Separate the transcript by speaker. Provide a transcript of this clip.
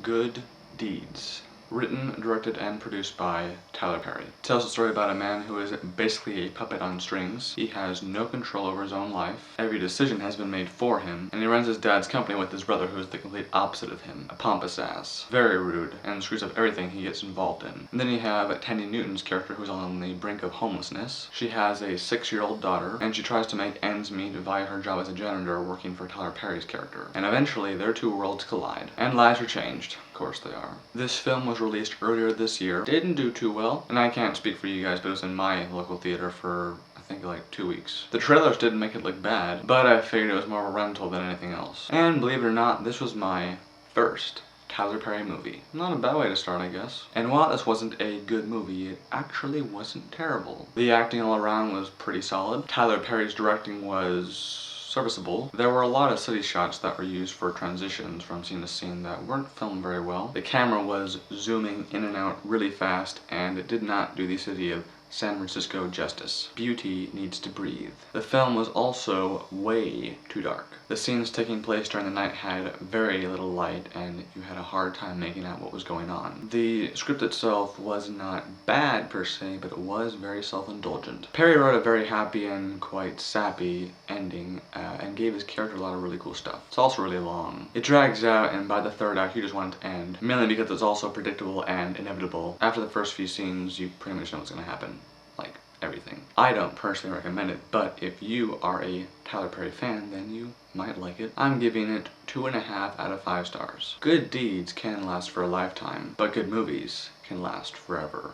Speaker 1: Good Deeds. Written, directed, and produced by Tyler Perry. It tells the story about a man who is basically a puppet on strings. He has no control over his own life. Every decision has been made for him, and he runs his dad's company with his brother, who is the complete opposite of him. A pompous ass. Very rude, and screws up everything he gets involved in. And then you have Tandy Newton's character, who's on the brink of homelessness. She has a 6-year-old daughter, and she tries to make ends meet via her job as a janitor working for Tyler Perry's character. And eventually, their two worlds collide. And lives are changed. Of course they are. This film was released earlier this year. Didn't do too well, and I can't speak for you guys, but it was in my local theater for I think like 2 weeks. The trailers didn't make it look bad, but I figured it was more of a rental than anything else. And believe it or not, this was my first Tyler Perry movie. Not a bad way to start, I guess. And while this wasn't a good movie, it actually wasn't terrible. The acting all around was pretty solid. Tyler Perry's directing was serviceable. There were a lot of city shots that were used for transitions from scene to scene that weren't filmed very well. The camera was zooming in and out really fast, and it did not do the city of San Francisco justice. Beauty needs to breathe. The film was also way too dark. The scenes taking place during the night had very little light, and you had a hard time making out what was going on. The script itself was not bad per se, but it was very self-indulgent. Perry wrote a very happy and quite sappy ending, and gave his character a lot of really cool stuff. It's also really long. It drags out, and by the third act you just want it to end, mainly because it's also predictable and inevitable. After the first few scenes, you pretty much know what's going to happen. Like, everything. I don't personally recommend it, but if you are a Tyler Perry fan, then you might like it. I'm giving it 2.5 out of 5 stars. Good deeds can last for a lifetime, but good movies can last forever.